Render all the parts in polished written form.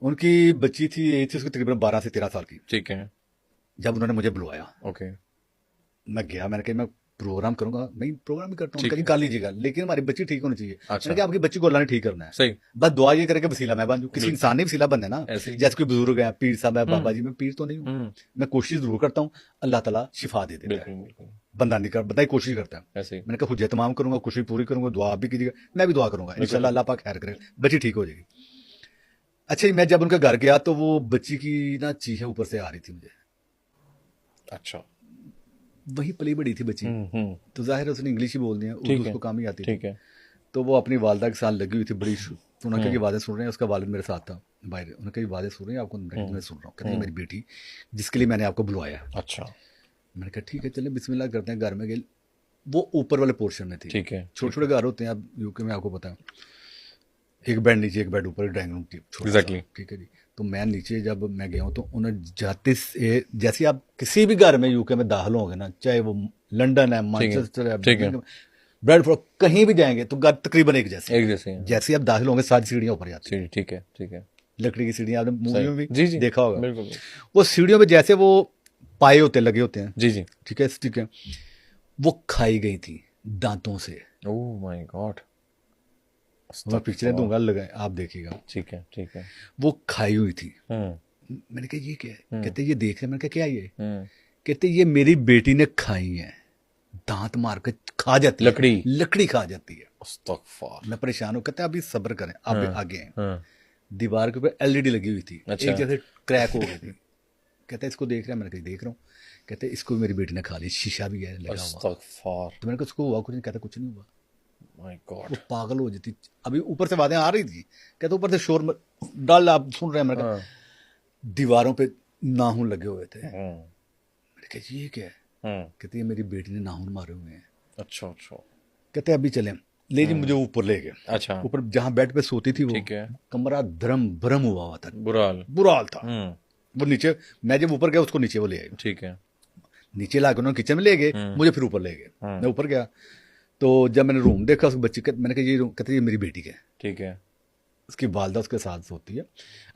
उनकी बच्ची थी, यही थी उसकी तकरीबन 12 से 13 साल की। ठीक है। जब उन्होंने मुझे बुलवाया, ओके। मैं गया, मैंने कहा मैं प्रोग्राम करूंगा, मैं प्रोग्राम भी करता हूँ, उनका ठीक जी है। कर लीजिएगा, लेकिन हमारी बच्ची ठीक होनी चाहिए। मैंने अच्छा। कहा आपकी बच्ची को अल्लाह ने ठीक करना है, सही। बस दुआ ये करे कि वसीला मैं बन जाऊँ, किसी बिल्कुल। इंसान ने वसीला बनना है ना। ऐसे ही। जैसे कोई बुजुर्ग है, पीर साहब है, बाबा हम्म। जी, मैं पीर तो नहीं हूँ, हम्म। मैं कोशिश जरूर करता हूँ, अल्लाह ताला शिफा दे देता है। बिल्कुल बिल्कुल। बंदा नहीं कर, बंदा ही कोशिश करता है। ऐसे ही। मैंने कहा हुज्जत तमाम करूंगा, कोशिश पूरी करूंगा, दुआ आप भी कीजिएगा, मैं भी दुआ करूंगा, बिल्कुल इंशाल्लाह बिल्कुल। अल्लाह पाक खैर करेगा, बच्ची ठीक हो जाएगी। अच्छा जी, मैं जब उनके घर गया तो वो बच्ची की ना चीखें ऊपर से आ रही थी मुझे। अच्छा। वही पली बड़ी थी बच्ची, हम्म। तो जाहिर है उसने इंग्लिश ही बोल दिया, उर्दू ठीक है। उसको कम ही आती थी। ठीक है। तो वो अपनी वालदा के साथ लगी हुई थी बड़ी तो उन्होंने कहा कि हम्म। आवाज़ें सुन रहे हैं, उसका वालिद मेरे साथ था बाहर, उन्होंने कहा आवाज़ें सुन रहे हैं आपको, मैंने कहा, हम्म। मैं सुन रहा हूँ, कहते हैं ये हम्म। मेरी बेटी जिसके लिए मैंने आपको बुलवाया। अच्छा। मैंने कहा ठीक है चलें बिस्मिल्लाह करते हैं, घर में गए। वो ऊपर वाले पोर्शन में थी। ठीक है। छोटे ठीक छोटे है। घर होते हैं, अब यूके में आपको पता है, एक बेड नीचे एक बेड ऊपर, ड्राइंग रूम छोटा सा, एग्जैक्टली। ठीक है जी। तो मैं नीचे जब मैं गया हूँ तो उन्हें जाते से, जैसे आप किसी भी घर में यूके में दाखिल होंगे ना, चाहे वो लंदन है, ठीक है। मैनचेस्टर है, ठीक है। बर्मिंघम, ब्रेडफोर्ड, कहीं भी जाएंगे तो घर तकरीबन एक जैसे एक हैं। जैसे ही हैं, हाँ। जैसे ही आप दाखिल होंगे सारी सीढ़ियाँ ऊपर जाती हैं, सीढ़ी। ठीक है। ठीक है। लकड़ी की सीढ़ियाँ, आपने मूवी सही। में भी जी जी। देखा होगा। बिल्कुल बिल्कुल। वो सीढ़ियों पे जैसे वो पाए होते लगे होते हैं, जी जी। ठीक है, वो खाई गई थी दांतों से। Oh my God. मैं पिक्चरें अस्तगफुर। दूंगा, लगा आप देखिएगा। ठीक है। ठीक है। वो खाई हुई थी। हम्म। मैंने कहा ये क्या है, हम्म। कहते ये देख रहे, मैंने कहा क्या ये, हम्म। कहते ये मेरी बेटी ने खाई है, दांत मार के खा जाती है, लकड़ी। लकड़ी खा जाती है। अस्तगफुर। मैं परेशान हूँ, कहते अभी सब्र करें, अब हाँ। आगे हैं। हाँ। दीवार के ऊपर एलईडी लगी हुई थी, अच्छा। एक जैसे क्रैक हो गई थी। कहते इसको देख रहे हैं, मैंने कहा देख रहा हूँ। कहते इसको भी मेरी बेटी ने खा ली, शीशा भी है लगा हुआ। अस्तगफुर। तो मैंने कहा उसको हुआ कुछ नहीं, कहता कुछ नहीं हुआ। My God. वो पागल हो जाती, अभी ऊपर से बातें आ रही थी, कहते ऊपर से शोर डाल आप सुन रहे हैं। मैंने हाँ। कहा दीवारों पे नाखून लगे हुए थे। हाँ। मैंने कहा ये क्या है, हाँ। कहते ये मेरी बेटी ने नाखून मारे हुए हैं। अच्छा अच्छा। कहते अभी चले, ले जी मुझे ऊपर ले गए। अच्छा। ऊपर जहाँ बेड पे सोती थी वो, ठीक है। कमरा धर्म भरम हुआ था, बुरा हाल। बुरा हाल था। हम्म। वो नीचे, मैं जब ऊपर गया उसको नीचे वो ले आए, ठीक है। नीचे ला के उन्होंने किचन में ले गए, मुझे फिर ऊपर ले गए। मैं ऊपर गया तो जब मैंने रूम देखा उसके बच्चे, मैंने कहा ये रूम, कहते ये मेरी बेटी का है। ठीक है। उसकी वालदा उसके साथ सोती है।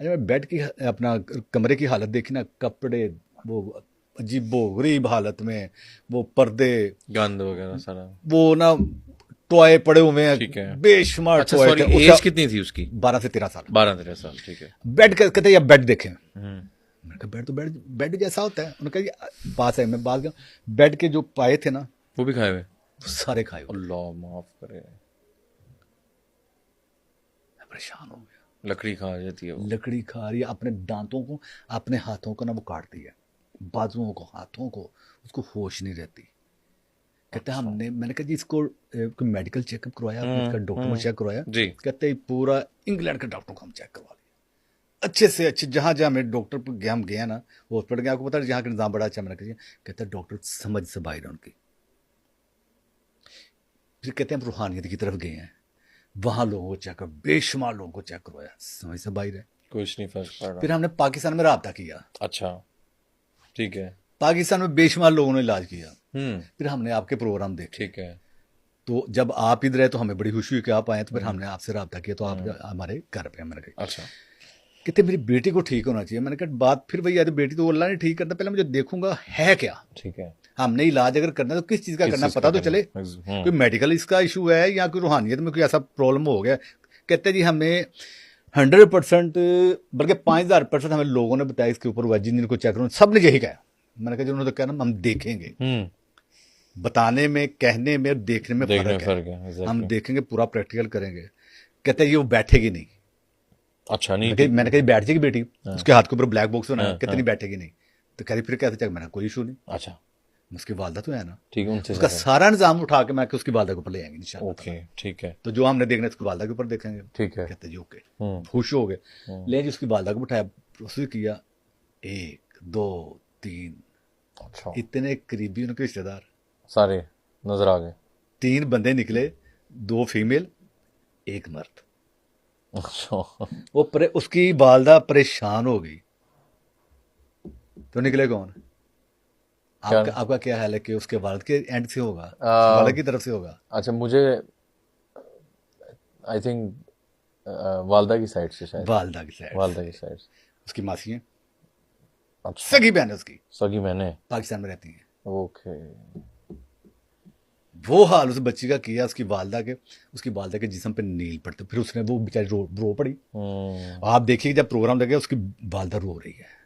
अरे मैं बेड की, अपना कमरे की हालत देखी ना, कपड़े वो अजीबो गरीब हालत में, वो पर्दे, गंद वगैरह सारा। वो ना टॉय पड़े हुए हैं, ठीक है। बेशुमार अच्छा टॉय सॉरी, थे एज उसका। कितनी थी उसकी? 12 से 13 साल। 12-13 साल। ठीक है। बेड कहते या बेड देखें, हम्म। मैंने कहा बेड तो बेड बेड जैसा होता है। उन्होंने कहा ये पास है, मैं बात गया, बेड के जो पाए थे ना वो भी खाए हुए? वो सारे खाए हुए। अल्लाह माफ करे। मैं परेशान हो गया। लकड़ी खा जाती है वो। लकड़ी खा रही है, अपने दांतों को, अपने हाथों को ना वो काटती है, बाजुओं को, हाथों को, उसको होश नहीं रहती। कहते अच्छा। हमने, मैंने कहा जी इसको कोई मेडिकल चेकअप करवाया आपने, इसका डॉक्टर को चेक करवाया? जी। कहते पूरा इंग्लैंड के डॉक्टर को हम चेक करवा लिया, अच्छे से अच्छे, जहाँ जहाँ मेरे डॉक्टर पर गया, हम गए ना हॉस्पिटल गया, आपको पता है जहाँ का निज़ाम बड़ा अच्छा। मैंने कहा कहते डॉक्टर समझ से बाहर है उनकी। फिर कहते हैं हम रूहानियत की तरफ गए हैं, वहाँ लोगों को चेक कर, बेशुमार लोगों को चेक करवाया, समझ से बाहर है। कुछ नहीं फर्क पड़ फिर रहा। हमने पाकिस्तान में रब्ता किया, अच्छा। ठीक है। पाकिस्तान में बेशुमार लोगों ने इलाज किया। हम्म। फिर हमने आपके प्रोग्राम देखे, ठीक है। तो जब आप इधर आए तो हमें बड़ी खुशी हुई कि आप आए, तो फिर हमने आपसे रब्ता किया, तो आप हमारे घर पे। मैंने कहा अच्छा। कहते मेरी बेटी को ठीक होना चाहिए। मैंने कहा बात फिर वही आती, बेटी तो अल्लाह ने ठीक करता, पहले मुझे देखूंगा है क्या। ठीक है। हमने इलाज अगर करना है तो किस चीज़ का किस करना चीज पता का तो चले, करना? कोई मेडिकल इसका इशू है या कोई रूहानियत में कोई ऐसा प्रॉब्लम हो गया। कहते जी हमें 100%, बल्कि 5000% हमें लोगों ने बताया इसके ऊपर हुआ, जिनको चेक करो सब ने यही कहा। मैंने कहा जी उन्होंने तो कहना हम देखेंगे, बताने में, कहने में और देखने में देखने में फर्क फर्क है। है, हम एग्जैक्टली। देखेंगे, पूरा प्रैक्टिकल करेंगे। कहते ये वो बैठेगी नहीं। अच्छा नहीं मैंने ठीक कहा है। मैंने कहा बैठ जाएगी बेटी, उसके हाथ के ऊपर ब्लैक बॉक्स बनाया, हाँ कहते नहीं हाँ। बैठेगी नहीं। तो कह रही फिर कैसे चेक, मैंने कहा कोई इशू नहीं, अच्छा उसकी वालदा तो है ना, ठीक है, उनसे उसका चेक सारा निजाम उठा के मैं उसकी वालदा के ऊपर ले आएंगे करो। इंशाल्लाह ओके ताला। ठीक है। तो जो हमने देखना है उसकी वालदा के ऊपर देखेंगे। ठीक है। कहते जी ओके, हम्म। खुश हो गए। ले जी उसकी वालदा को बिठाया, प्रोसेस किया, 1 2 3, अच्छा। इतने करीबी उनके रिश्तेदार, सारे नजर आ गए? 3 बंदे निकले, 2 फीमेल 1 मर्द। अच्छा। वो उसकी वालदा परेशान हो गई। तो निकले कौन? क्या? आपका क्या ख्याल है कि उसके वालिद के एंड से होगा, आ, वालिद की तरफ से होगा? अच्छा मुझे आई थिंक वालदा की साइड से शायद, वालदा की साइड वालदा की साइड से। उसकी मासी है, अच्छा, सगी बहन है उसकी, सगी मैंने, पाकिस्तान में रहती है। ओके। वो हाल उस बच्ची का किया उसकी वालदा के जिस्म पे नील पड़ते, फिर उसने वो बेचारी रो पड़ी। आप देखिए जब प्रोग्राम लगे उसकी वालदा रो रही है।